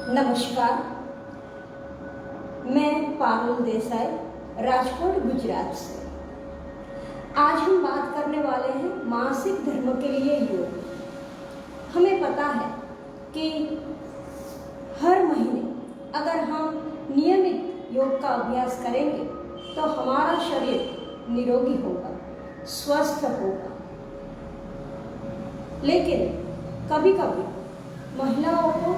नमस्कार, मैं पारुल देसाई राजकोट गुजरात से। आज हम बात करने वाले हैं मासिक धर्म के लिए योग। हमें पता है कि हर महीने अगर हम नियमित योग का अभ्यास करेंगे तो हमारा शरीर निरोगी होगा, स्वस्थ होगा। लेकिन कभी कभी महिलाओं को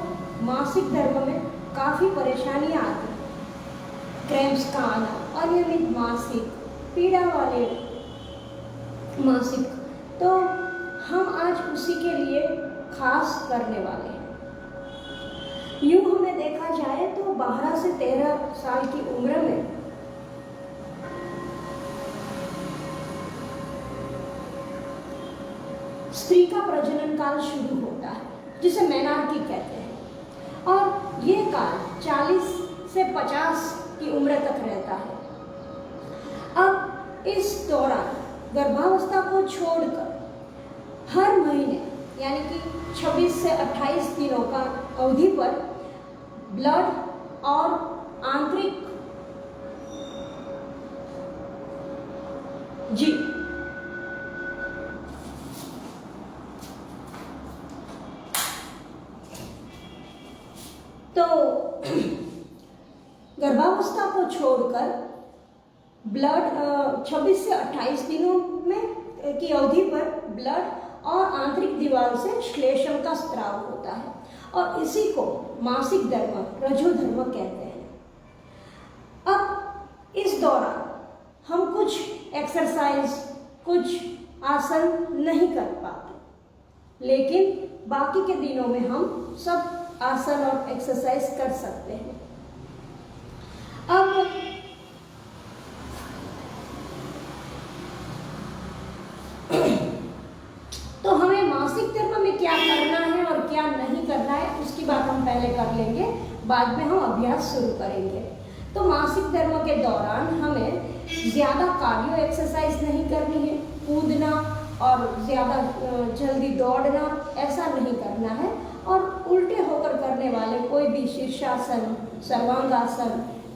मासिक धर्म में काफ़ी परेशानियां आती हैं। क्रैम्प्स का आना, अनियमित मासिक, पीड़ा वाले मासिक, तो हम आज उसी के लिए खास करने वाले हैं। यूँ हमें देखा जाए तो 12 से 13 साल की उम्र में स्त्री का प्रजनन काल शुरू होता है, जिसे मेनार्की कहते हैं, और ये काल 40 से 50 की उम्र तक रहता है। अब इस दौरान गर्भावस्था को छोड़कर हर महीने यानी कि 26 से 28 दिनों का अवधि पर ब्लड और आंतरिक जी तो गर्भावस्था को छोड़कर ब्लड 26 से 28 दिनों में की अवधि पर ब्लड और आंतरिक दीवार से श्लेष्म का स्त्राव होता है, और इसी को मासिक धर्म, रजो धर्म कहते हैं। अब इस दौरान हम कुछ एक्सरसाइज, कुछ आसन नहीं कर पाते, लेकिन बाकी के दिनों में हम सब आसन और एक्सरसाइज कर सकते हैं। अब तो हमें मासिक धर्म में क्या करना है और क्या नहीं करना है उसकी बात हम पहले कर लेंगे, बाद में हम अभ्यास शुरू करेंगे। तो मासिक धर्म के दौरान हमें ज़्यादा कार्डियो एक्सरसाइज नहीं करनी है, कूदना और ज़्यादा जल्दी दौड़ना ऐसा नहीं करना है, और उल्टे होकर करने वाले कोई भी शीर्षासन, सर्वांगासन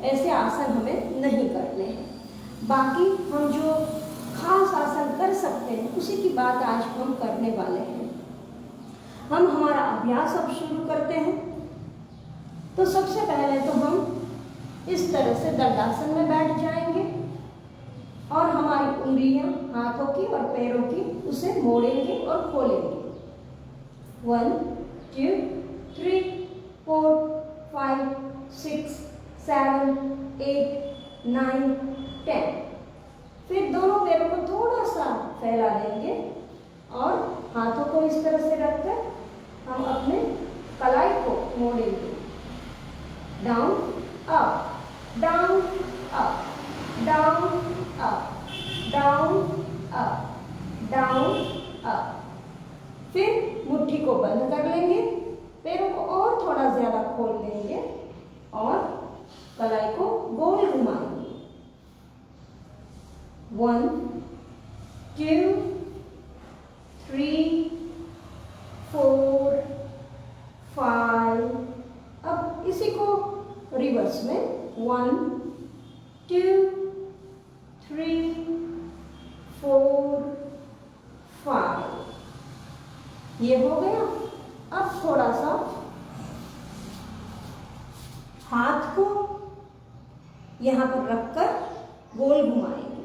ऐसे आसन हमें नहीं करने हैं। बाकी हम जो खास आसन कर सकते हैं उसी की बात आज हम करने वाले हैं। हम हमारा अभ्यास अब शुरू करते हैं। तो सबसे पहले तो हम इस तरह से दंडासन में बैठ जाएंगे और हमारी उंगलियां हाथों की और पैरों की उसे मोड़ेंगे और खोलेंगे। 1 2 3 4 5 6 7 8 9 10। फिर दोनों पैरों को थोड़ा सा फैला देंगे और हाथों को इस तरह से रखकर हम अपने कलाई को मोड़ेंगे। Down up, down up, down up, down up, down up. फिर मुट्ठी को बंद कर लेंगे, पैरों को और थोड़ा ज्यादा खोल लेंगे और कलाई को गोल घुमाएंगे। 1 2 3 4 5। अब इसी को रिवर्स में 1 2 3 4 5। ये हो गया। अब थोड़ा सा हाथ को यहाँ पर रखकर गोल घुमाएंगे।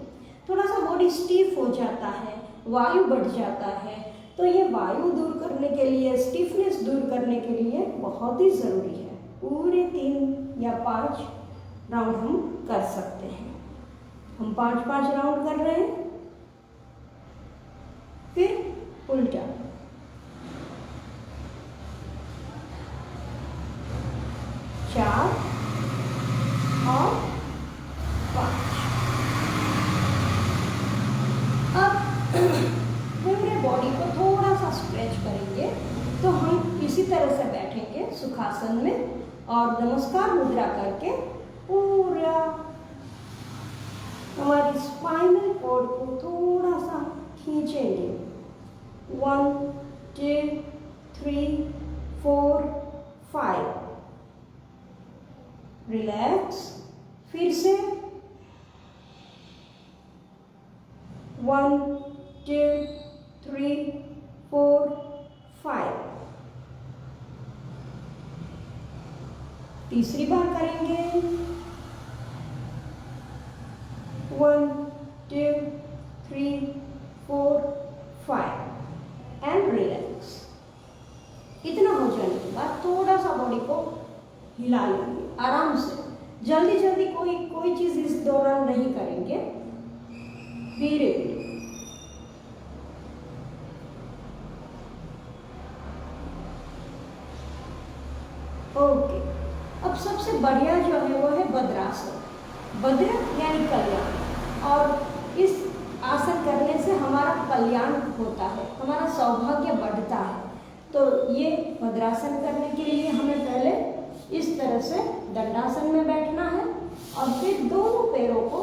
थोड़ा सा बॉडी स्टिफ हो जाता है, वायु बढ़ जाता है, तो ये वायु दूर करने के लिए, स्टिफनेस दूर करने के लिए बहुत ही ज़रूरी है। पूरे 3 या 5 राउंड हम कर सकते हैं। हम 5-5 राउंड कर रहे हैं। फिर उल्टा, 4 और 5। अब पूरे बॉडी को थोड़ा सा स्ट्रेच करेंगे। तो हम इसी तरह से बैठेंगे सुखासन में और नमस्कार मुद्रा करके पूरा हमारी स्पाइनल कॉर्ड को थोड़ा सा खींचेंगे। 1 2 3 4 5। 1 2 3 4 5। तीसरी बार करेंगे 1 2 3 4 5 एंड रिलैक्स। इतना हो जाने के बाद थोड़ा सा बॉडी को हिला लेंगे आराम से। जल्दी जल्दी कोई चीज इस दौरान नहीं करेंगे, धीरे धीरे। ओके, अब सबसे बढ़िया जो है वो है भद्रासन। भद्र यानी कल्याण, और इस आसन करने से हमारा कल्याण होता है, हमारा सौभाग्य बढ़ता है। तो ये भद्रासन करने के लिए हमें पहले इस तरह से दंडासन में बैठना है और फिर दोनों पैरों को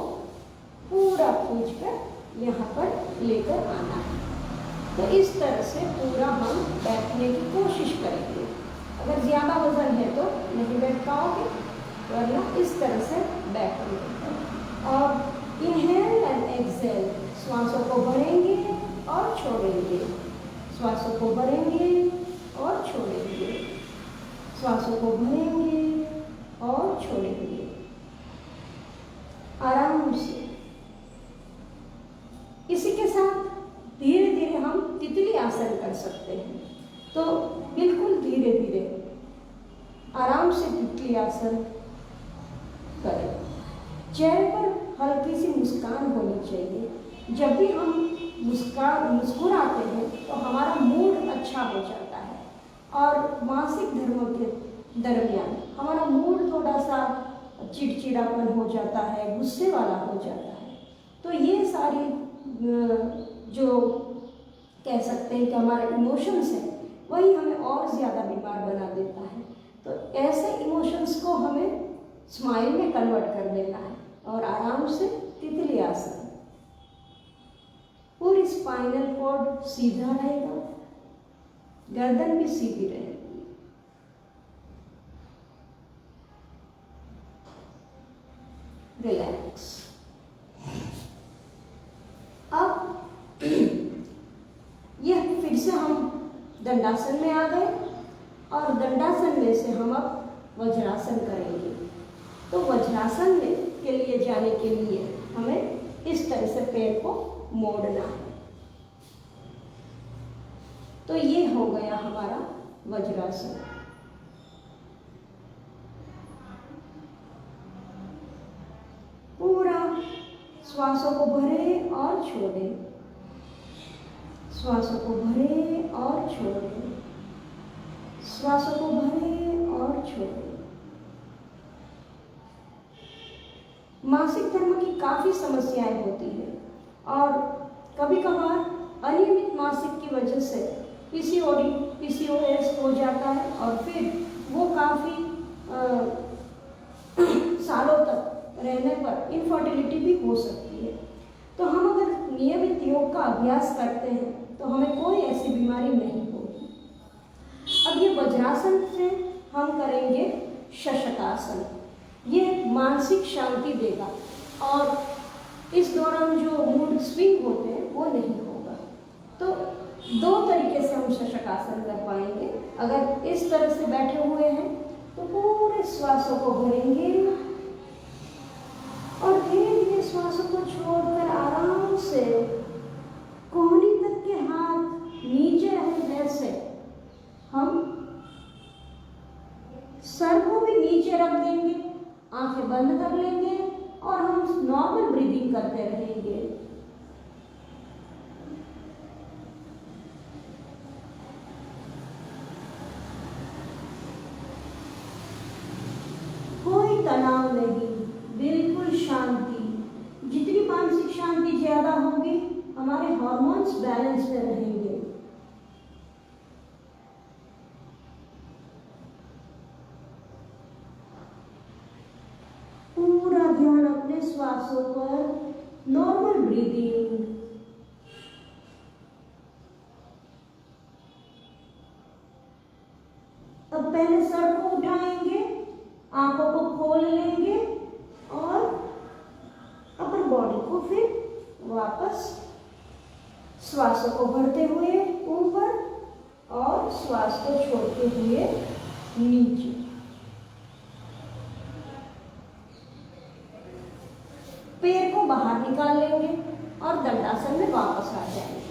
पूरा खींचकर यहाँ पर लेकर आना है। तो इस तरह से पूरा हम बैठने की कोशिश करेंगे। अगर ज़्यादा वजन है तो नहीं बैठ पाओगे, वरना इस तरह से बैठेंगे। और इनहेल एंड एक्सेल, श्वासों को भरेंगे और छोड़ेंगे, श्वासों को भरेंगे और छोड़ेंगे, श्वासों को भरेंगे और छोड़ेंगे आराम से। इसी के साथ धीरे धीरे हम तितली आसन कर सकते हैं। तो बिल्कुल धीरे धीरे आराम से तितली आसन करें। चेहरे पर हल्की सी मुस्कान होनी चाहिए। जब भी हम मुस्कुराते हैं तो हमारा मूड अच्छा हो जाता है, और मासिक धर्म के दरमियान हमारा मूड थोड़ा सा चिड़चिड़ापन हो जाता है, गुस्से वाला हो जाता है। तो ये सारी जो कह सकते हैं कि हमारे इमोशंस हैं, वही हमें और ज़्यादा बीमार बना देता है। तो ऐसे इमोशंस को हमें स्माइल में कन्वर्ट कर देना है और आराम से तितली आसन। पूरी स्पाइनल कॉर्ड सीधा रहेगा, गर्दन भी सीधी रहेगी। रिलैक्स। अब यह फिर से हम दंडासन में आ गए, और दंडासन में से हम अब वज्रासन करेंगे। तो वज्रासन में के लिए जाने के लिए हमें इस तरह से पैर को मोड़ना है। तो ये हो गया हमारा वज्रासन। पूरा श्वासों को भरे और छोड़े, श्वासों को भरे और छोड़े, श्वासों को भरे और छोड़े। मासिक धर्म की काफ़ी समस्याएं होती है, और कभी कभार अनियमित मासिक की वजह से पीसीओडी, पीसीओएस हो जाता है, और फिर वो काफ़ी सालों तक रहने पर इनफर्टिलिटी भी हो सकती है। तो हम अगर नियमित योग का अभ्यास करते हैं तो हमें कोई ऐसी बीमारी नहीं होगी। अब ये वज्रासन से हम करेंगे शशकासन। ये मानसिक शांति देगा, और इस दौरान जो मूड स्विंग होते हैं वो नहीं होगा। तो दो तरीके से हम शशकासन कर पाएंगे। अगर इस तरह से बैठे हुए हैं तो पूरे श्वासों को भरेंगे और धीरे धीरे श्वासों को छोड़कर आराम से कोहनी तक के हाथ नीचे रहे, जैसे हम सर को भी नीचे रख देंगे, आंखें बंद कर लेंगे और हम नॉर्मल ब्रीदिंग करते रहेंगे। कोई तनाव नहीं, बिल्कुल शांति। जितनी मानसिक शांति ज्यादा होगी, हमारे हार्मोन्स बैलेंस में रहेंगे। पूरा ध्यान अपने श्वासों पर, नॉर्मल ब्रीदिंग। अब पहले सर को उठाएंगे, आंखों को खोल लेंगे और अपर बॉडी को फिर वापस श्वास को भरते हुए ऊपर और श्वास को छोड़ते हुए नीचे। पैर को बाहर निकाल लेंगे और दंडासन में वापस आ जाएंगे।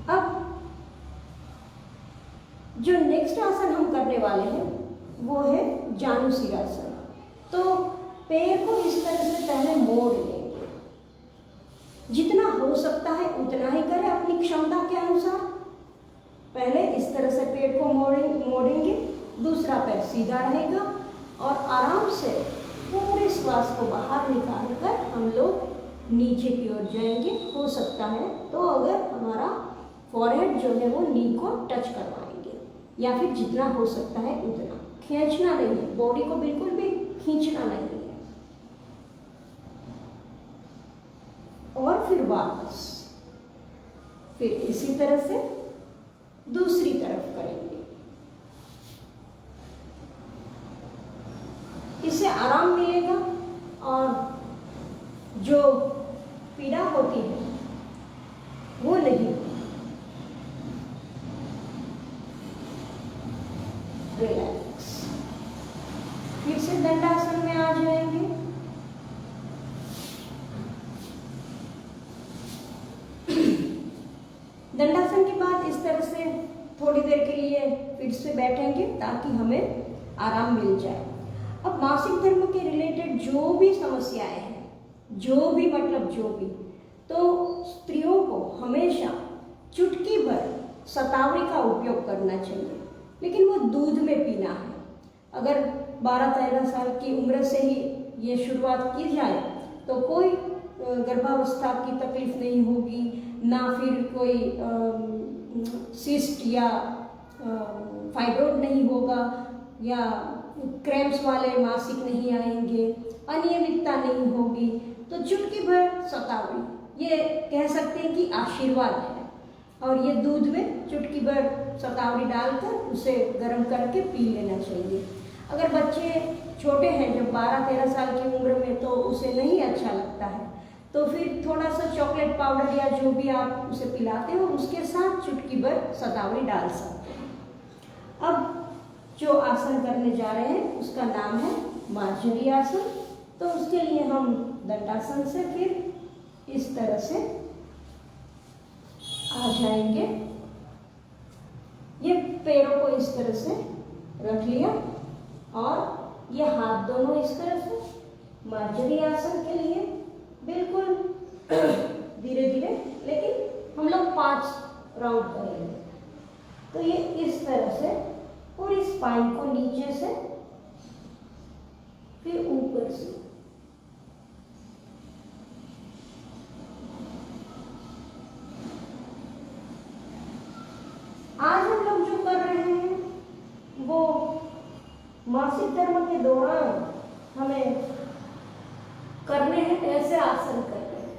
अब जो नेक्स्ट आसन हम करने वाले हैं वो है जानुशिरासन। तो पैर को इस तरह से पहले मोड़ लेंगे, जितना हो सकता है उतना ही करें अपनी क्षमता के अनुसार। पहले इस तरह से पैर को मोड़ेंगे, दूसरा पैर सीधा रहेगा और आराम से पूरे श्वास को बाहर निकाल कर हम लोग नीचे की ओर जाएंगे। हो सकता है तो अगर हमारा फॉरहेड जो है वो नी को टच करवाएंगे, या फिर जितना हो सकता है उतना। खींचना नहीं है, बॉडी को बिल्कुल भी खींचना नहीं है। और फिर वापस, फिर इसी तरह से दूसरी तरफ करेंगे। इससे आराम मिलेगा और जो पीड़ा होती है वो नहीं होगी। रिलैक्स। फिर से दंडासन में आ जाएंगे। दंडासन के बाद इस तरह से थोड़ी देर के लिए फिर से बैठेंगे ताकि हमें आराम मिल जाए। अब मासिक धर्म के रिलेटेड जो भी समस्याएं हैं, जो भी, तो स्त्रियों को हमेशा चुटकी भर शतावरी का उपयोग करना चाहिए, लेकिन वो दूध में पीना है। अगर 12-13 साल की उम्र से ही ये शुरुआत की जाए तो कोई गर्भावस्था की तकलीफ नहीं होगी, ना फिर कोई सिस्ट या फाइब्रोइड नहीं होगा, या क्रैम्प्स वाले मासिक नहीं आएंगे, अनियमितता नहीं होगी। तो चुटकी भर शतावरी, ये कह सकते हैं कि आशीर्वाद है। और ये दूध में चुटकी भर शतावरी डालकर उसे गर्म करके पी लेना चाहिए। अगर बच्चे छोटे हैं, जब 12-13 साल की उम्र में, तो उसे नहीं अच्छा लगता है, तो फिर थोड़ा सा चॉकलेट पाउडर या जो भी आप उसे पिलाते हो उसके साथ चुटकी भर शतावरी डाल सकते हैं। अब जो आसन करने जा रहे हैं उसका नाम है मार्जरी आसन। तो उसके लिए हम दंडासन से फिर इस तरह से आ जाएंगे। ये पैरों को इस तरह से रख लिया और ये हाथ दोनों इस तरह से। मार्जरी आसन के लिए बिल्कुल धीरे धीरे, लेकिन हम लोग 5 राउंड करेंगे। तो ये इस तरह से पूरी स्पाइन को नीचे से फिर ऊपर से। आज हम लोग जो कर रहे हैं वो मासिक धर्म के दौरान हमें करने हैं, ऐसे आसन करने हैं।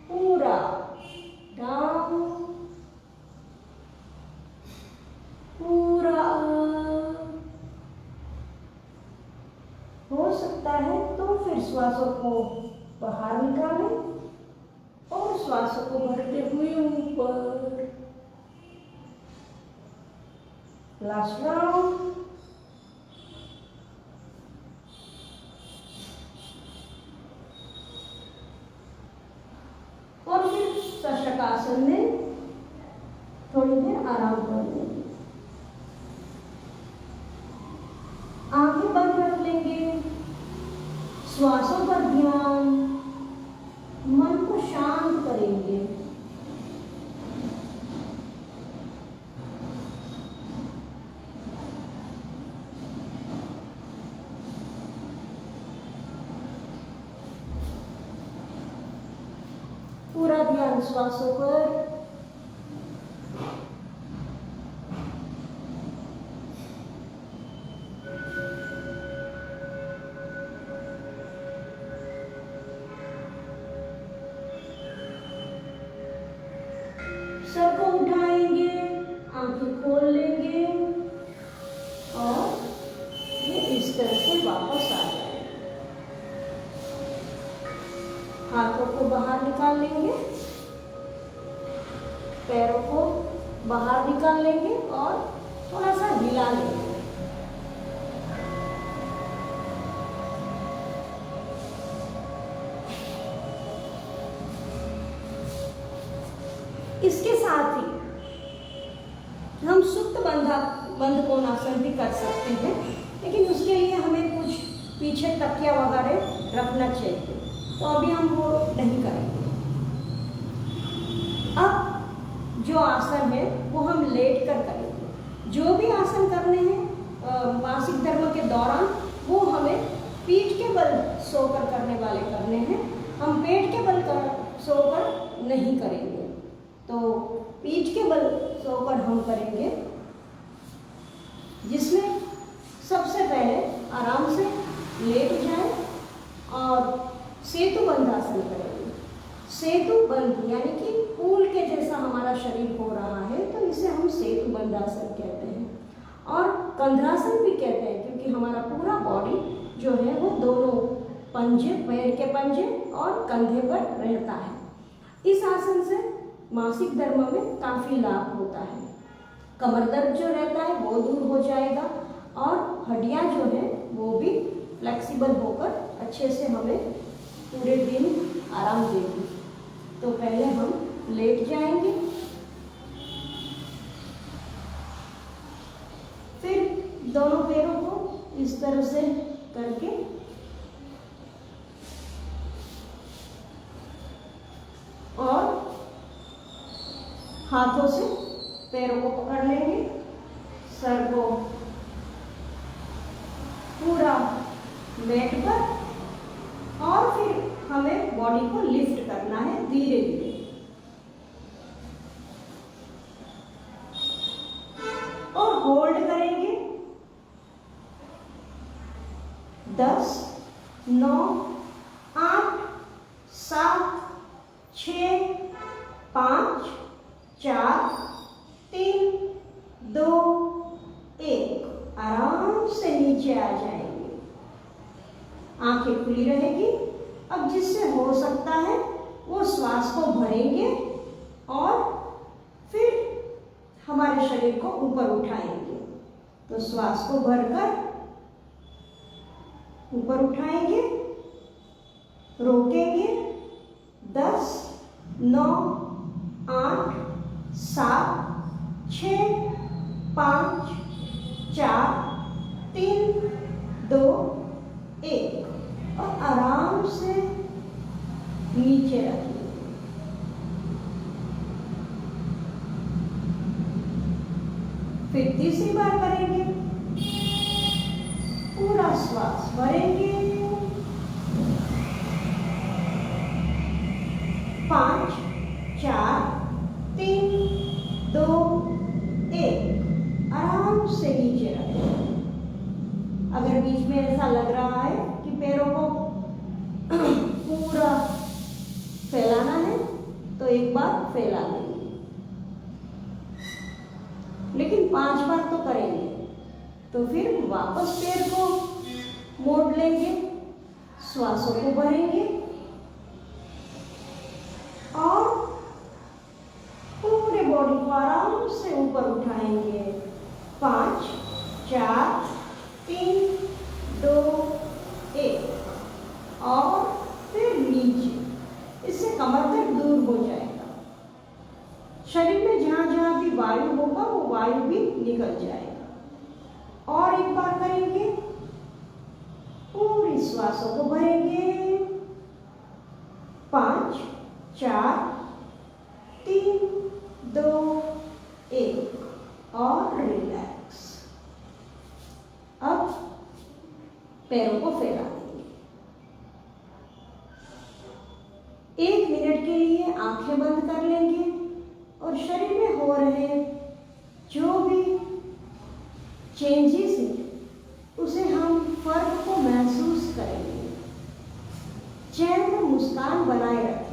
पूरा डाउन, पूरा हो सकता है तो फिर श्वासों को बाहर निकालें और श्वासों को भरते हुए ऊपर। Last round. और फिर शशकासन में थोड़ी देर आराम कर लेंगे। आंखें बंद रख लेंगे, श्वासों पर ध्यान, मन को शांत करेंगे। पूरा ध्यान श्वासों पर। सर को उठाएंगे, आंखें खोल निकाल लेंगे, पैरों को बाहर निकाल लेंगे और थोड़ा सा हिला लेंगे। इसके साथ ही हम सुप्त बंद कोणासन भी कर सकते हैं, लेकिन उसके लिए हमें कुछ पीछे तकिया वगैरह रखना चाहिए, तो अभी हम वो नहीं करेंगे। अब जो आसन है वो हम लेट कर करेंगे। जो भी आसन करने हैं मासिक धर्म के दौरान वो हमें पीठ के बल सोकर करने वाले करने हैं, हम पेट के बल सोकर नहीं करेंगे। तो पीठ के बल सोकर हम करेंगे, जिसमें सबसे पहले आराम से लेट जाए और सेतु बंद आसन करेंगे। सेतु बंद यानी कि पुल के जैसा हमारा शरीर हो रहा है, तो इसे हम सेतु बंद आसन कहते हैं और कंधरासन भी कहते हैं, क्योंकि हमारा पूरा बॉडी जो है वो दोनों पंजे, पैर के पंजे और कंधे पर रहता है। इस आसन से मासिक धर्म में काफ़ी लाभ होता है। कमर दर्द जो रहता है वो दूर हो जाएगा और हड्डियां जो है वो भी फ्लेक्सिबल होकर अच्छे से हमें पूरे दिन आराम देगी। तो पहले हम लेट जाएंगे, फिर दोनों पैरों को इस तरह से करके और हाथों से पैरों को पकड़ लेंगे, सर को पूरा मैट पर और फिर हमें बॉडी को लिफ्ट करना है धीरे धीरे। और होल्ड करेंगे 10, 9, 8, 7, 6, 5, 4, 3, 2, 1। आराम से नीचे आ जाएंगे, आंखें खुली रहेगी। अब जिससे हो सकता है वो श्वास को भरेंगे और फिर हमारे शरीर को ऊपर उठाएंगे। तो श्वास को भरकर ऊपर उठाएंगे, रोकेंगे। 10, 9, 8, 7, 6, 5, 4, 3, 2, 1 और आराम से नीचे रखिए। फिर तीसरी बार करेंगे, पूरा श्वास भरेंगे। 5, 4, 3, 2, 1 आराम से नीचे रखें। अगर बीच में ऐसा लग रहा है कि पैरों को पूरा फैलाना है तो एक बार फैला लेंगे, लेकिन 5 बार तो करेंगे। तो फिर वापस पैर को मोड़ लेंगे, श्वासों को भरेंगे और पूरे बॉडी को आराम से ऊपर उठाएंगे। 5, 4, 3, 2, 1 और फिर नीचे। इससे कमर दर्द दूर हो जाएगा। शरीर में जहाँ जहाँ भी वायु होगा वो वायु भी निकल जाएगा। और एक बार करेंगे, पूरी श्वासों को भरेंगे। 5, 4, 3, 2, 1 और रिलैक्स। अब पैरों को फैला देंगे। 1 मिनट के लिए आंखें बंद कर लेंगे और शरीर में हो रहे जो भी चेंजेस हैं उसे हम फर्क को महसूस करेंगे। चेहरे में मुस्कान बनाए रखें।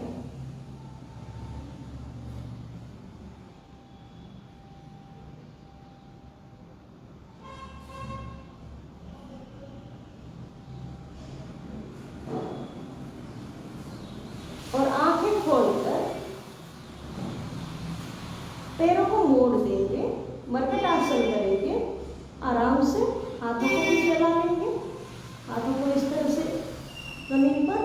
और आंखें खोलें। देंगे, मरकट आसन करेंगे। आराम से हाथों को भी फैला लेंगे, हाथों को इस तरह से जमीन पर,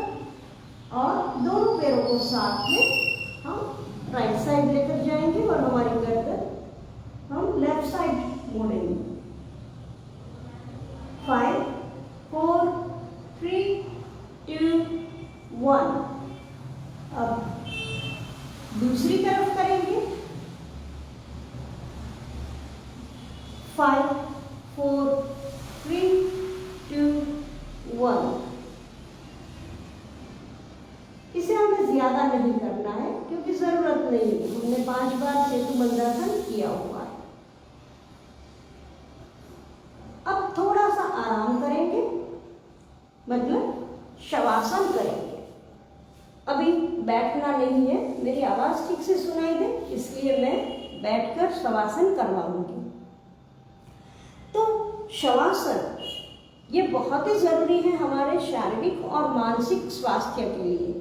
और दोनों पैरों को साथ में हम राइट साइड लेकर जाएंगे और हमारी गर्दन हम लेफ्ट साइड मोड़ेंगे। 5 4 3 2 1। अब दूसरी तरफ करेंगे। 5 4 3 2 1। इसे हमें ज्यादा नहीं करना है क्योंकि जरूरत नहीं है, हमने 5 बार सेतु बंधासन किया हुआ है। अब थोड़ा सा आराम करेंगे, मतलब शवासन करेंगे। अभी बैठना नहीं है, मेरी आवाज ठीक से सुनाई दे इसलिए मैं बैठकर शवासन करवाऊंगी। तो शवासन ये बहुत ही जरूरी है हमारे शारीरिक और मानसिक स्वास्थ्य के लिए।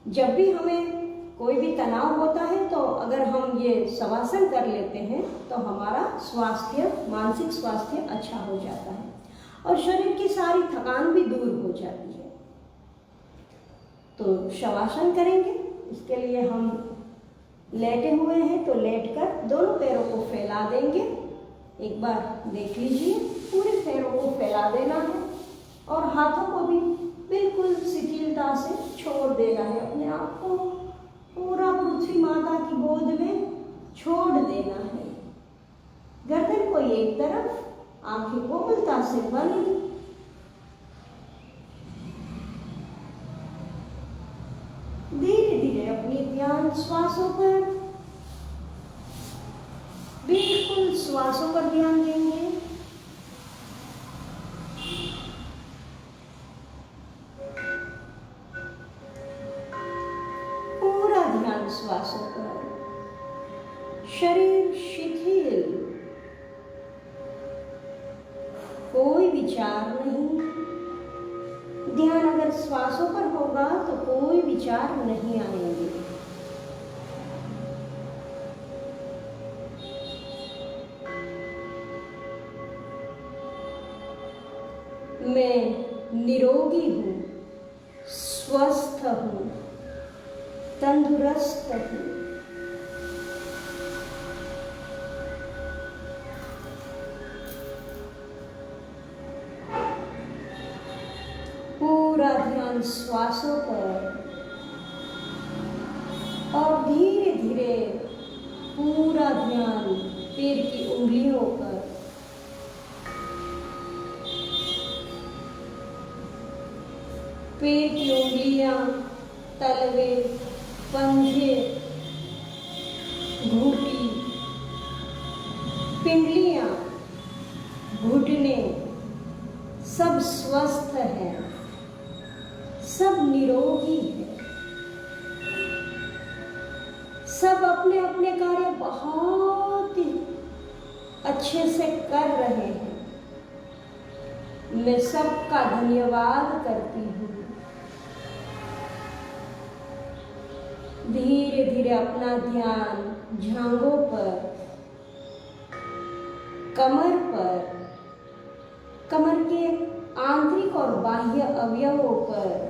जब भी हमें कोई भी तनाव होता है तो अगर हम ये शवासन कर लेते हैं तो हमारा स्वास्थ्य, मानसिक स्वास्थ्य अच्छा हो जाता है और शरीर की सारी थकान भी दूर हो जाती है। तो शवासन करेंगे, इसके लिए हम लेटे हुए हैं तो लेटकर दोनों पैरों को फैला देंगे। एक बार देख लीजिए, पूरे पैरों को फैला देना है और हाथों को भी बिल्कुल शिथिलता से छोड़ देना है। अपने आप को पूरा पृथ्वी माता की गोद में छोड़ देना है। गर्दन को एक तरफ, आंखें कोमलता से बंद। धीरे धीरे अपनी ध्यान श्वासों पर, बिल्कुल श्वासों पर ध्यान देंगे। पूरा ध्यान श्वासों पर। शरीर शिथिल, कोई विचार नहीं। ध्यान अगर श्वासों पर होगा तो कोई विचार नहीं आएंगे। मैं निरोगी हूँ, स्वस्थ हूँ, तंदुरुस्त हूँ। पूरा ध्यान श्वासों पर और धीरे धीरे पूरा ध्यान पैर की उंगलियों पर। पैर की उंगलियां, तलवे, पंजे, घुटी, पिंडलियां, घुटने सब स्वस्थ हैं, सब निरोगी है, सब अपने अपने कार्य बहुत ही अच्छे से कर रहे हैं। मैं सबका धन्यवाद करती हूँ। धीरे धीरे अपना ध्यान जांघों पर, कमर पर, कमर के आंतरिक और बाह्य अवयवों पर,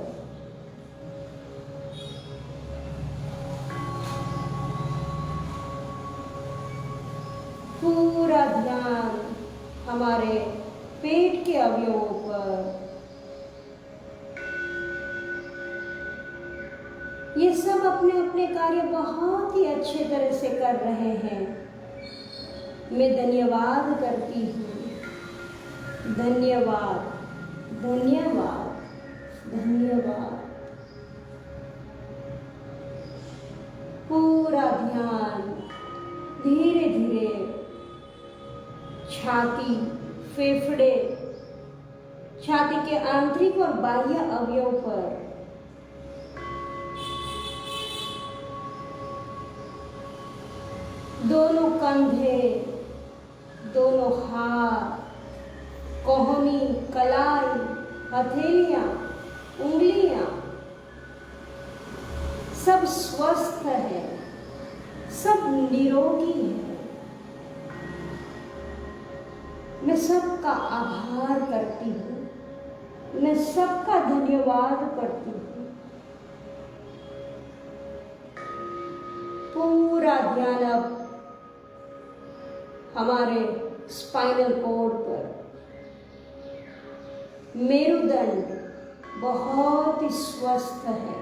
पूरा ध्यान हमारे पेट के अवयवों पर। ये सब अपने अपने कार्य बहुत ही अच्छे तरह से कर रहे हैं। मैं धन्यवाद करती हूँ। धन्यवाद, धन्यवाद, धन्यवाद। पूरा ध्यान धीरे धीरे छाती, फेफड़े, छाती के आंतरिक और बाह्य अवयव पर, दोनों कंधे, दोनों हाथ, कोहनी, कलाई, हथेलियां, उंगलियां सब स्वस्थ है, सब निरोगी है। मैं सबका आभार करती हूँ, मैं सबका धन्यवाद करती हूँ। पूरा ध्यान अब हमारे स्पाइनल कोड पर, मेरुदंड बहुत ही स्वस्थ है,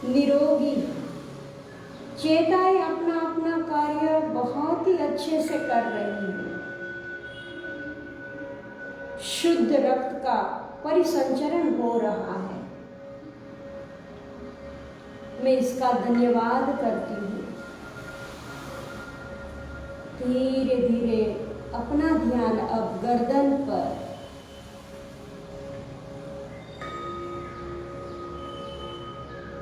निरोगी, चेताएं अपना अपना कार्य बहुत ही अच्छे से कर रही हैं। शुद्ध रक्त का परिसंचरण हो रहा है। मैं इसका धन्यवाद करती हूँ। धीरे धीरे अपना ध्यान अब गर्दन पर,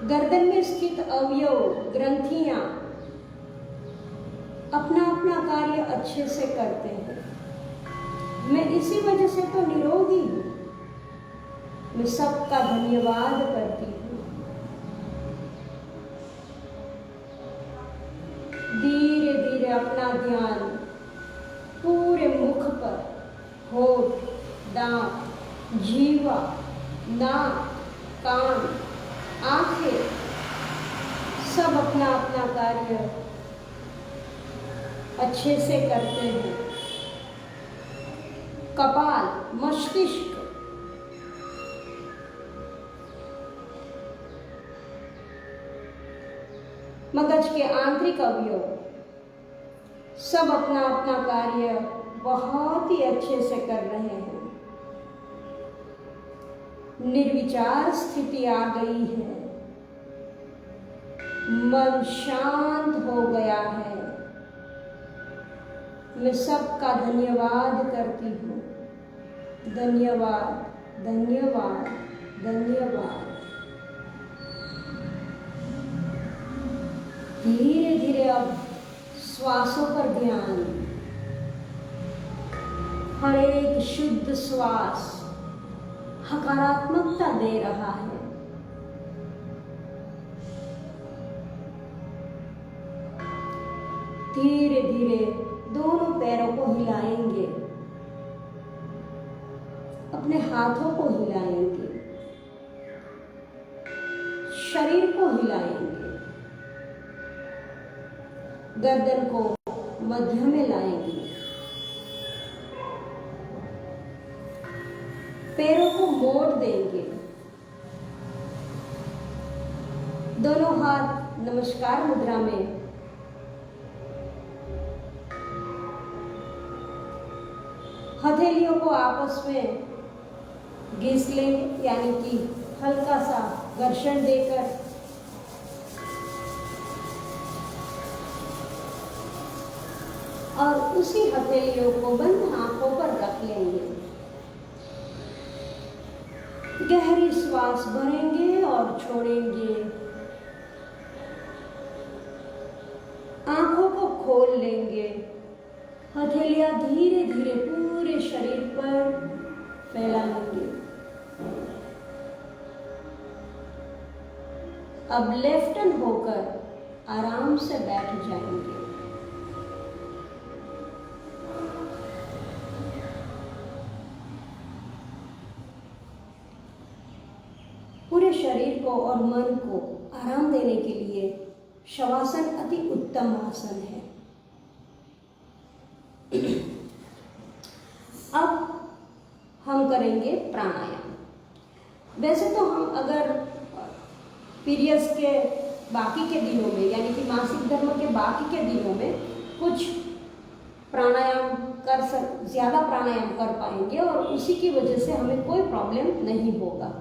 गर्दन में स्थित अवयव, ग्रंथियां अपना अपना कार्य अच्छे से करते हैं। मैं इसी वजह से तो निरोगी हूँ। मैं सबका धन्यवाद करती हूँ। धीरे धीरे अपना ध्यान पूरे मुख पर, होठ, दांत, जीवा, नाक, कान, आंखें, सब अपना अपना कार्य अच्छे से करते हैं। कपाल, मस्तिष्क, मगज के आंतरिक अवयव सब अपना अपना कार्य बहुत ही अच्छे से कर रहे हैं। निर्विचार स्थिति आ गई है। मन शांत हो गया है। मैं सबका धन्यवाद करती हूँ। धन्यवाद, धन्यवाद, धन्यवाद। धीरे धीरे अब श्वासों पर ध्यान। हर एक शुद्ध श्वास सकारात्मकता दे रहा है। धीरे धीरे दोनों पैरों को हिलाएंगे, अपने हाथों को हिलाएंगे, शरीर को हिलाएंगे, गर्दन को मध्य में लाएंगे, पैरों को मोड़ देंगे। दोनों हाथ नमस्कार मुद्रा में, हथेलियों को आपस में घिस लेंगे, यानी कि हल्का सा घर्षण देकर और उसी हथेलियों को बंद आंखों पर रख लेंगे। गहरी श्वास भरेंगे और छोड़ेंगे। आंखों को खोल लेंगे। हथेलियां धीरे धीरे पूरे शरीर पर फैलाएंगे। अब लेफ्ट हैंड होकर आराम से बैठ जाएंगे। पूरे शरीर को और मन को आराम देने के लिए शवासन अति उत्तम आसन है। अब हम करेंगे प्राणायाम। वैसे तो हम अगर पीरियड्स के बाकी के दिनों में, यानी कि मासिक धर्म के बाकी के दिनों में कुछ प्राणायाम ज़्यादा प्राणायाम कर पाएंगे और उसी की वजह से हमें कोई प्रॉब्लम नहीं होगा।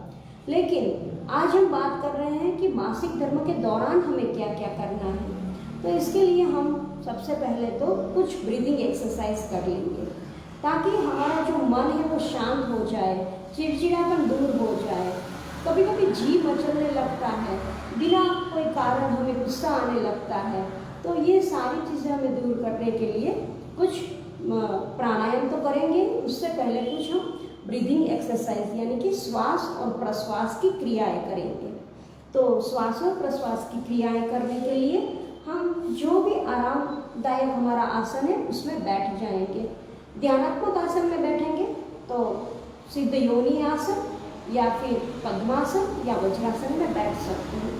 लेकिन आज हम बात कर रहे हैं कि मासिक धर्म के दौरान हमें क्या क्या करना है। तो इसके लिए हम सबसे पहले तो कुछ ब्रीदिंग एक्सरसाइज कर लेंगे ताकि हमारा जो मन है वो शांत हो जाए, चिड़चिड़ापन दूर हो जाए। कभी कभी जी मचलने लगता है, बिना कोई कारण हमें गुस्सा आने लगता है। तो ये सारी चीज़ें हमें दूर करने के लिए कुछ प्राणायाम तो करेंगे। उससे पहले कुछ हम ब्रीदिंग एक्सरसाइज यानी कि श्वास और प्रश्वास की क्रियाएं करेंगे। तो श्वास और प्रश्वास की क्रियाएं करने के लिए हम जो भी आराम दायक हमारा आसन है उसमें बैठ जाएंगे। ध्यानात्मक आसन में बैठेंगे तो सिद्ध योनि आसन या फिर पद्मासन या वज्रासन में बैठ सकते हैं,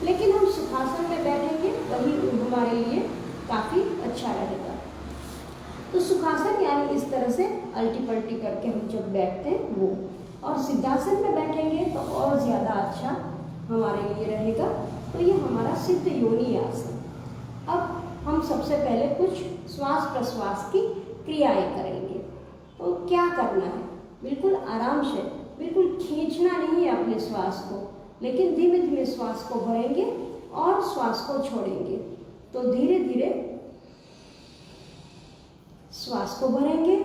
लेकिन हम सुखासन में बैठेंगे वही हमारे लिए काफ़ी अच्छा रहेगा। तो सुखासन यानी इस तरह से अल्टी पल्टी करके हम जब बैठते हैं वो, और सिद्धासन में बैठेंगे तो और ज़्यादा अच्छा हमारे लिए रहेगा। तो ये हमारा सिद्ध योनि आसन। अब हम सबसे पहले कुछ श्वास प्रश्वास की क्रियाएं करेंगे। तो क्या करना है, बिल्कुल आराम से, बिल्कुल खींचना नहीं है अपने श्वास को, लेकिन धीमे धीमे श्वास को भरेंगे और श्वास को छोड़ेंगे। तो धीरे धीरे श्वास को भरेंगे,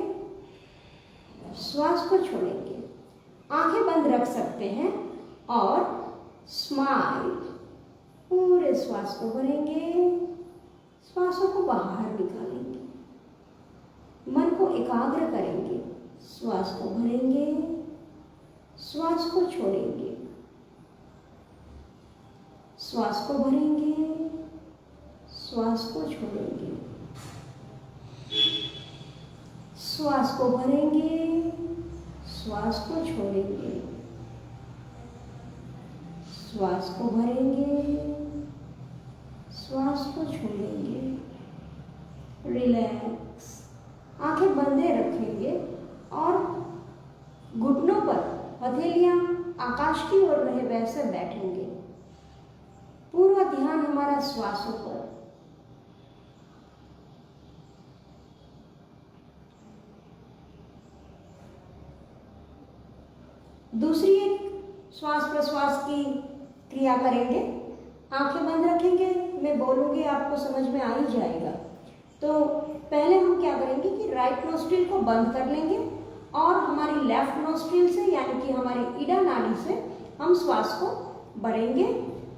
श्वास को छोड़ेंगे। आंखें बंद रख सकते हैं और स्माइल, पूरे श्वास को भरेंगे, श्वासों को बाहर निकालेंगे, मन को एकाग्र करेंगे। श्वास को भरेंगे, श्वास को छोड़ेंगे, श्वास को भरेंगे, श्वास को छोड़ेंगे, श्वास को भरेंगे, श्वास को छोड़ेंगे, श्वास को भरेंगे, श्वास को छोड़ेंगे। रिलैक्स, आंखें बंदे रखेंगे और घुटनों पर हथेलियां आकाश की ओर रहे वैसे बैठेंगे। पूरा ध्यान हमारा श्वासों पर। दूसरी एक श्वास प्रश्वास की क्रिया करेंगे। आंखें बंद रखेंगे, मैं बोलूँगी आपको समझ में आ ही जाएगा। तो पहले हम क्या करेंगे कि राइट नोस्ट्रिल को बंद कर लेंगे और हमारी लेफ्ट नोस्ट्रिल से यानी कि हमारी ईडा नाड़ी से हम श्वास को भरेंगे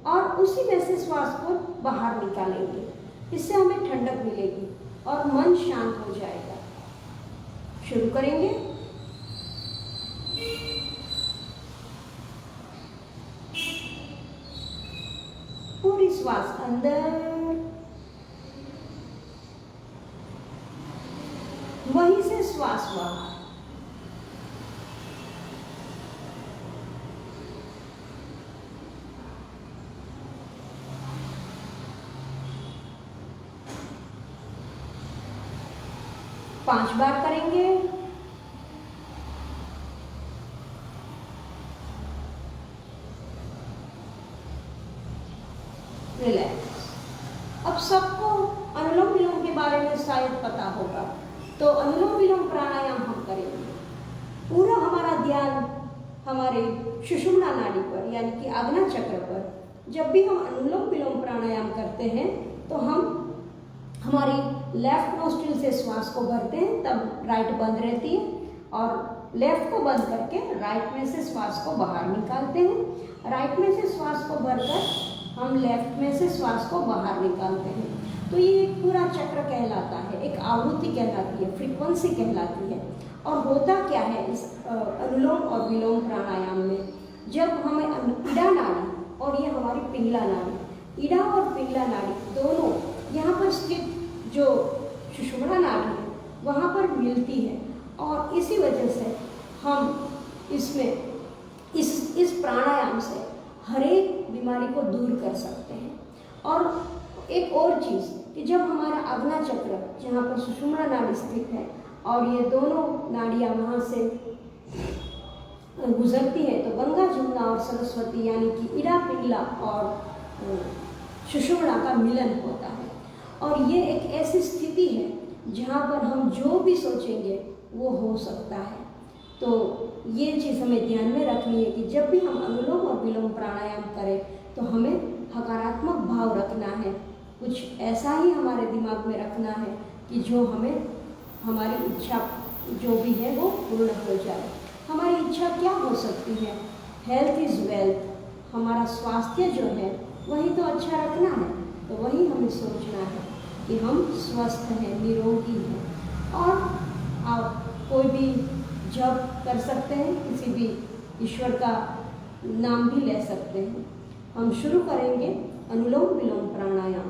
और उसी में से श्वास को बाहर निकालेंगे। इससे हमें ठंडक मिलेगी और मन शांत हो जाएगा। शुरू करेंगे। पूरी श्वास अंदर, वहीं से श्वास बाहर। पांच बार करेंगे। रिलैक्स। अब सबको अनुलोम विलोम के बारे में शायद पता होगा, तो अनुलोम विलोम प्राणायाम हम करेंगे। पूरा हमारा ध्यान हमारे सुषुम्ना नाड़ी पर यानी कि आज्ञा चक्र पर। जब भी हम अनुलोम विलोम प्राणायाम करते हैं तो हम हमारी लेफ्ट नोस्ट्रिल से श्वास को भरते हैं, तब राइट बंद रहती है, और लेफ्ट को बंद करके राइट में से श्वास को बाहर निकालते हैं। राइट में से श्वास को भरकर हम लेफ्ट में से श्वास को बाहर निकालते हैं। तो ये एक पूरा चक्र कहलाता है, एक आवृत्ति कहलाती है, फ्रीक्वेंसी कहलाती है। और होता क्या है इस अनुलोम और विलोम प्राणायाम में, जब हमें ईडा नाड़ी और ये हमारी पिंगला नाड़ी, ईडा और पिंगला नाड़ी दोनों यहाँ पर स्थित जो सुषुम्ना नाड़ी है वहाँ पर मिलती है, और इसी वजह से हम इसमें इस प्राणायाम से हर एक बीमारी को दूर कर सकते हैं। और एक और चीज़ कि जब हमारा आज्ञा चक्र जहाँ पर सुषुम्ना नाड़ी स्थित है और ये दोनों नाड़ियाँ वहाँ से गुजरती है, तो गंगा जमुना और सरस्वती यानी कि ईडा पिंगला और सुषुम्ना का मिलन होता है। और ये एक ऐसी स्थिति है जहाँ पर हम जो भी सोचेंगे वो हो सकता है। तो ये चीज़ हमें ध्यान में रखनी है कि जब भी हम अनुलोम और विलोम प्राणायाम करें तो हमें सकारात्मक भाव रखना है, कुछ ऐसा ही हमारे दिमाग में रखना है कि जो हमें हमारी इच्छा जो भी है वो पूर्ण हो जाए। हमारी इच्छा क्या हो सकती है? Health is wealth. हमारा स्वास्थ्य जो है वही तो अच्छा रखना है, तो वही हमें सोचना है कि हम स्वस्थ हैं, निरोगी हैं। और आप कोई भी जप कर सकते हैं, किसी भी ईश्वर का नाम भी ले सकते हैं। हम शुरू करेंगे अनुलोम विलोम प्राणायाम।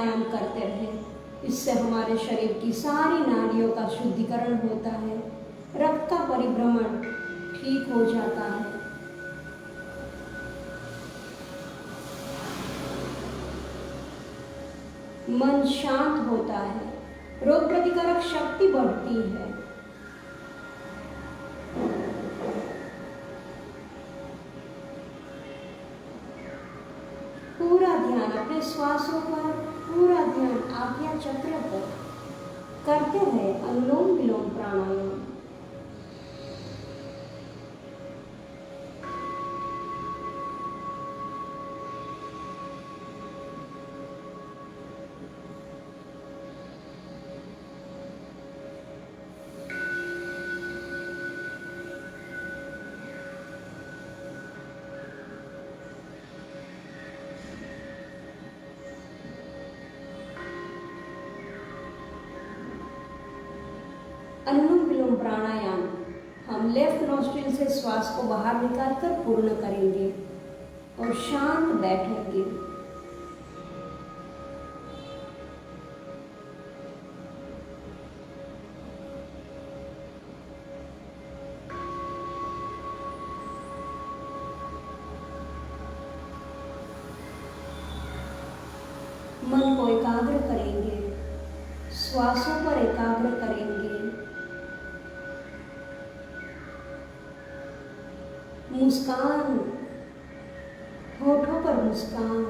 प्राणायाम करते रहें। इससे हमारे शरीर की सारी नाड़ियों का शुद्धिकरण होता है, रक्त का परिभ्रमण ठीक हो जाता है। मन शांत होता है, रोग प्रतिकारक शक्ति बढ़ती है। पूरा ध्यान अपने श्वासों पर, पूरा ध्यान आज्ञा चक्र पर करते रहे अनुलोम विलोम प्राणायाम। अनुलोम विलोम प्राणायाम हम लेफ्ट नोस्ट्रिल से श्वास को बाहर निकालकर पूर्ण करेंगे और शांत बैठेंगे। मन को एकाग्र करेंगे, श्वासों पर एकाग्र करेंगे। मुस्कान, होठों पर मुस्कान,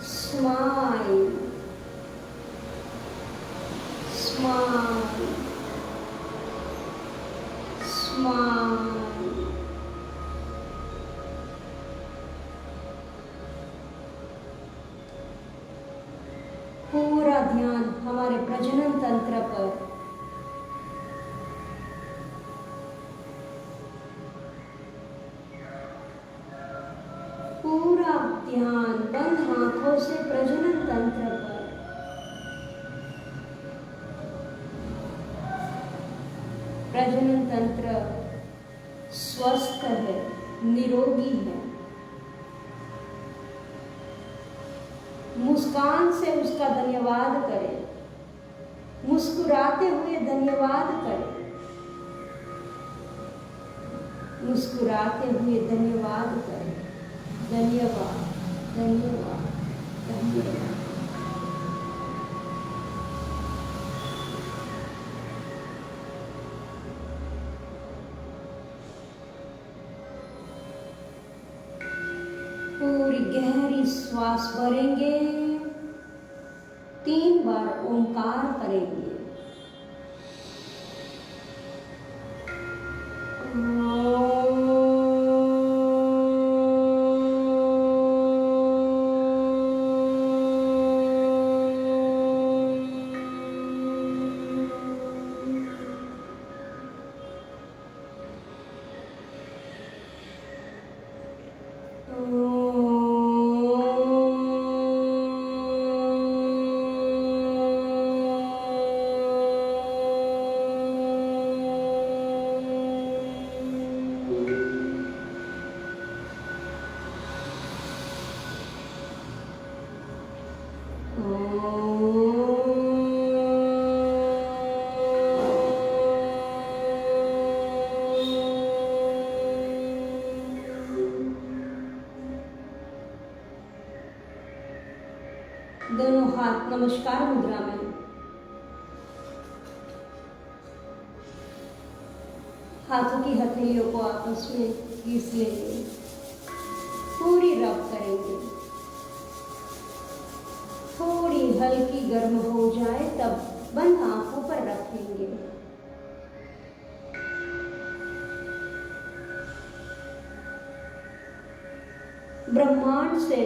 स्माइल, स्माइल, स्माइल। पूरा ध्यान हमारे प्रजनन तंत्र पर। पूरा ध्यान बंद आंखों से प्रजनन तंत्र पर। प्रजनन तंत्र स्वस्थ है, निरोगी है। मुस्कान से उसका धन्यवाद करें, मुस्कुराते हुए धन्यवाद करें, मुस्कुराते हुए धन्यवाद करें। धन्यवाद, धन्यवाद, धन्यवाद। पूरी गहरी श्वास भरेंगे, 3 बार ओंकार करेंगे। दोनों हाथ नमस्कार मुद्रा में। हाथों की हथेलियों को आपस में घिस लेंगे, पूरी रब करेंगे। थोड़ी हल्की गर्म हो जाए तब बंद आंखों पर रखेंगे। ब्रह्मांड से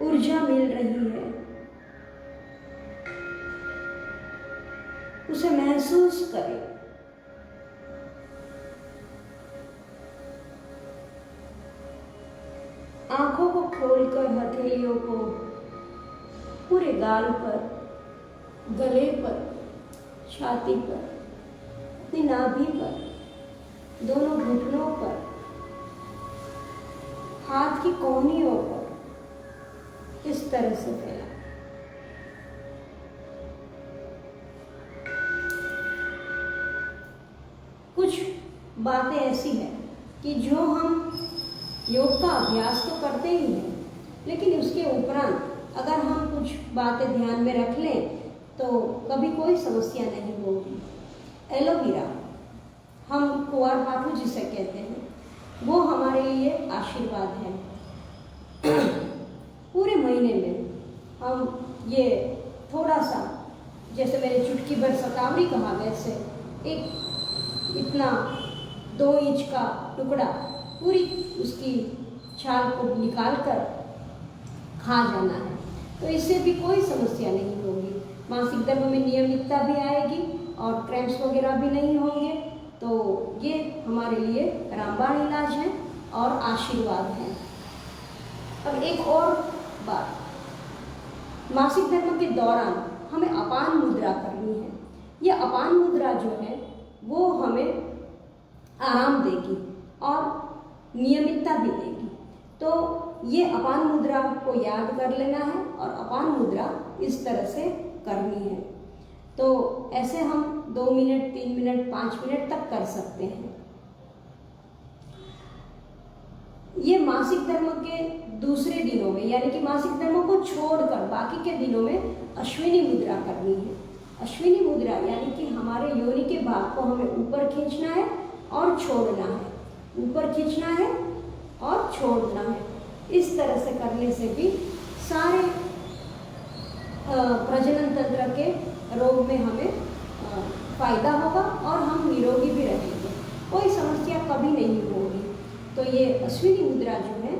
ऊर्जा मिल रही है, उसे महसूस करें। आंखों को खोलकर हथेलियों को पूरे गाल पर, गले पर, छाती पर, अपनी नाभि पर, दोनों घुटनों पर, हाथ की कोहनियों पर इस तरह से फैला। कुछ बातें ऐसी हैं कि जो हम योग का अभ्यास तो करते ही हैं, लेकिन उसके उपरांत अगर हम कुछ बातें ध्यान में रख लें तो कभी कोई समस्या नहीं होगी। एलोवेरा, हम कुंवारपाठू जिसे कहते हैं, वो हमारे लिए आशीर्वाद है। पूरे महीने में हम ये थोड़ा सा, जैसे मैंने चुटकी भर शतावरी कहा, वैसे एक इतना 2 इंच का टुकड़ा पूरी उसकी छाल को निकाल कर खा जाना है, तो इससे भी कोई समस्या नहीं होगी। मासिक धर्म में नियमितता भी आएगी और क्रैम्प्स वगैरह भी नहीं होंगे। तो ये हमारे लिए रामबाण इलाज है और आशीर्वाद है। अब एक और बात, मासिक धर्म के दौरान हमें अपान मुद्रा करनी है। ये अपान मुद्रा जो है वो हमें आराम देगी और नियमितता भी देगी। तो ये अपान मुद्रा को याद कर लेना है और अपान मुद्रा इस तरह से करनी है। तो ऐसे हम 2 मिनट, 3 मिनट, 5 मिनट तक कर सकते हैं। ये मासिक धर्म के दूसरे दिनों में, यानी कि मासिक धर्म को छोड़कर बाकी के दिनों में अश्विनी मुद्रा करनी है। अश्विनी मुद्रा यानी कि हमारे योनि के भाग को हमें ऊपर खींचना है और छोड़ना है, ऊपर खींचना है और छोड़ना है। इस तरह से करने से भी सारे प्रजनन तंत्र के रोग में हमें फायदा होगा और हम निरोगी भी रहेंगे, कोई समस्या कभी नहीं होगी। तो ये अश्विनी मुद्रा जो है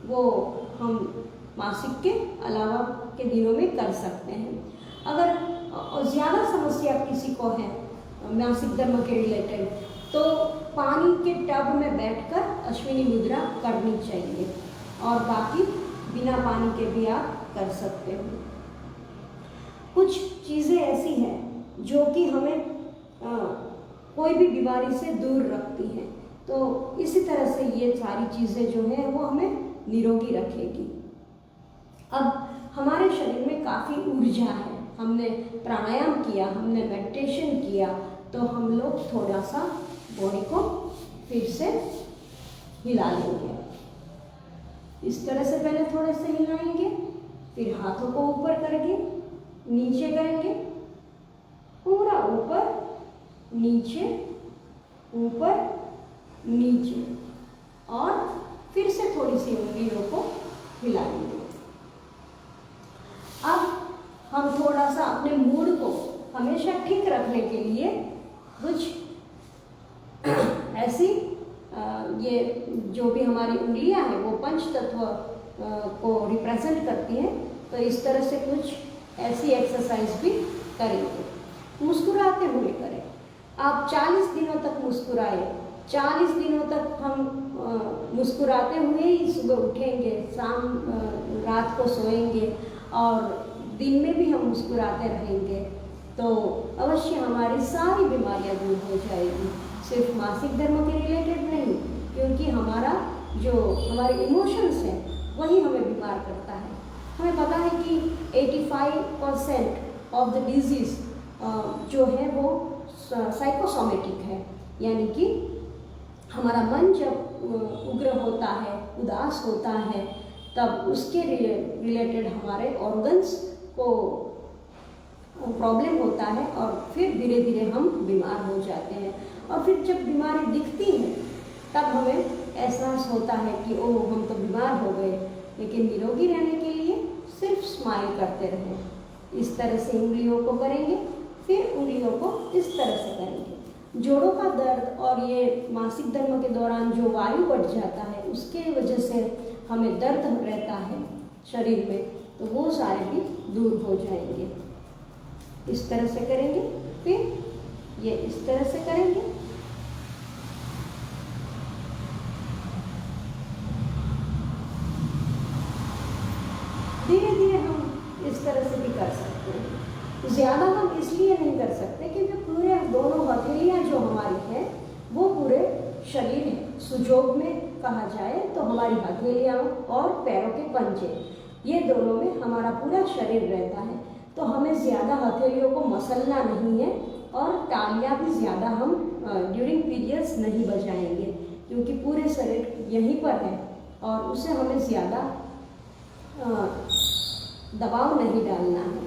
वो हम मासिक के अलावा के दिनों में कर सकते हैं। अगर ज़्यादा समस्या किसी को है मासिक धर्म के रिलेटेड, तो पानी के टब में बैठकर अश्विनी मुद्रा करनी चाहिए और बाकी बिना पानी के भी आप कर सकते हो। कुछ चीज़ें ऐसी हैं जो कि हमें कोई भी बीमारी से दूर रखती हैं, तो इसी तरह से ये सारी चीज़ें जो हैं वो हमें निरोगी रखेगी। अब हमारे शरीर में काफ़ी ऊर्जा है, हमने प्राणायाम किया, हमने मेडिटेशन किया, तो हम लोग थोड़ा सा बॉडी को फिर से हिला लेंगे। इस तरह से पहले थोड़े से हिलाएंगे, फिर हाथों को ऊपर करेंगे, नीचे करेंगे, पूरा ऊपर नीचे, ऊपर नीचे, और फिर से थोड़ी सी उंगलियों को हिलाएंगे। अब हम थोड़ा सा अपने मूड को हमेशा ठीक रखने के लिए कुछ ऐसी ये जो भी हमारी उंगलियां हैं वो पंच तत्व को रिप्रेजेंट करती हैं, तो इस तरह से कुछ ऐसी एक्सरसाइज भी करेंगे। मुस्कुराते हुए करें। आप 40 दिनों तक मुस्कुराए। 40 दिनों तक हम मुस्कुराते हुए ही सुबह उठेंगे, रात को सोएंगे और दिन में भी हम मुस्कुराते रहेंगे, तो अवश्य हमारी सारी बीमारियां दूर हो जाएगी। सिर्फ मासिक धर्म के रिलेटेड नहीं, क्योंकि हमारे इमोशंस हैं वही हमें बीमार करता है। हमें पता है कि 85% ऑफ द डिजीज़ जो है वो साइकोसोमेटिक है, यानी कि हमारा मन जब उग्र होता है, उदास होता है, तब उसके रिलेटेड हमारे ऑर्गन्स को प्रॉब्लम होता है और फिर धीरे धीरे हम बीमार हो जाते हैं। और फिर जब बीमारी दिखती है तब हमें एहसास होता है कि ओह, हम तो बीमार हो गए। लेकिन निरोगी रहने के लिए सिर्फ स्माइल करते रहें। इस तरह से उंगलियों को करेंगे, फिर उंगलियों को इस तरह से करेंगे। जोड़ों का दर्द और ये मासिक धर्म के दौरान जो वायु बढ़ जाता है उसके वजह से हमें दर्द रहता है शरीर में, तो वो सारे भी दूर हो जाएंगे। इस तरह से करेंगे, फिर ये इस तरह से करेंगे। धीरे धीरे हम इस तरह से भी कर सकते हैं। ज़्यादा हम इसलिए नहीं कर सकते क्योंकि पूरे दोनों हथेलियाँ जो हमारी हैं वो पूरे शरीर है। सुजोग में कहा जाए तो हमारी हथेलियाँ और पैरों के पंजे, ये दोनों में हमारा पूरा शरीर रहता है। तो हमें ज़्यादा हथेलियों को मसलना नहीं है और तालियां भी ज़्यादा हम ड्यूरिंग पीरियड्स नहीं बजाएंगे, क्योंकि पूरे शरीर यहीं पर है और उसे हमें ज़्यादा दबाव नहीं डालना है।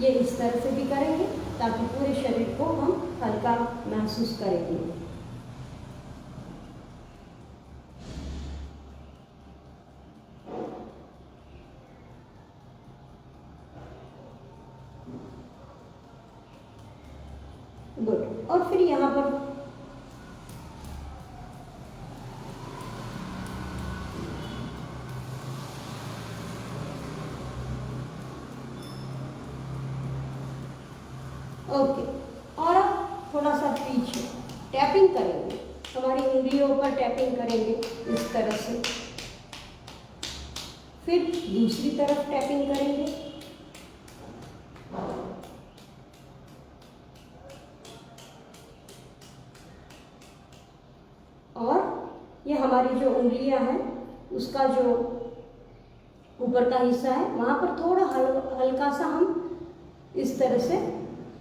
ये इस तरह से भी करेंगे ताकि पूरे शरीर को हम हल्का महसूस करेंगे। गुड। और फिर यहाँ पर ओके, और अब थोड़ा सा पीछे टैपिंग करेंगे, हमारी उंगलियों पर टैपिंग करेंगे इस तरह से। फिर दूसरी तरफ टैपिंग करेंगे, और ये हमारी जो उंगलियां हैं उसका जो ऊपर का हिस्सा है वहां पर थोड़ा हल्का सा हम इस तरह से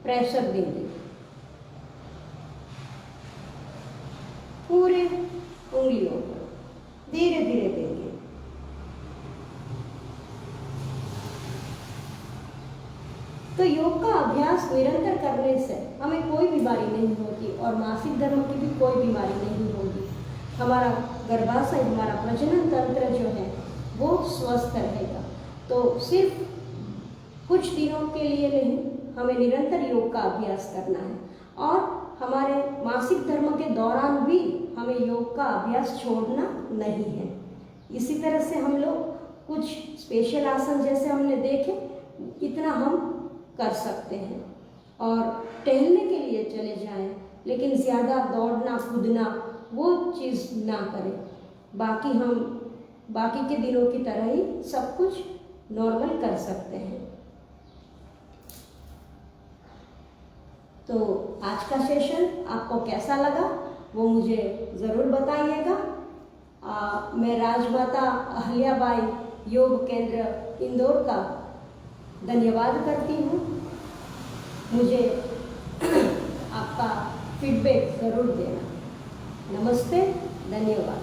प्रेशर देंगे पूरे उंगलियों पर, धीरे धीरे देंगे। तो योग का अभ्यास निरंतर करने से हमें कोई बीमारी नहीं होती और मासिक धर्म की भी कोई बीमारी नहीं होगी। हमारा गर्भाशय, हमारा प्रजनन तंत्र जो है वो स्वस्थ रहेगा। तो सिर्फ कुछ दिनों के लिए नहीं, हमें निरंतर योग का अभ्यास करना है और हमारे मासिक धर्म के दौरान भी हमें योग का अभ्यास छोड़ना नहीं है। इसी तरह से हम लोग कुछ स्पेशल आसन जैसे हमने देखे, इतना हम कर सकते हैं और टहलने के लिए चले जाएं, लेकिन ज़्यादा दौड़ना कूदना वो चीज़ ना करें। बाकी हम बाकी के दिनों की तरह ही सब कुछ नॉर्मल कर सकते हैं। तो आज का सेशन आपको कैसा लगा वो मुझे ज़रूर बताइएगा। मैं राजमाता अहल्याबाई योग केंद्र इंदौर का धन्यवाद करती हूँ। मुझे आपका फीडबैक ज़रूर देना। नमस्ते, धन्यवाद।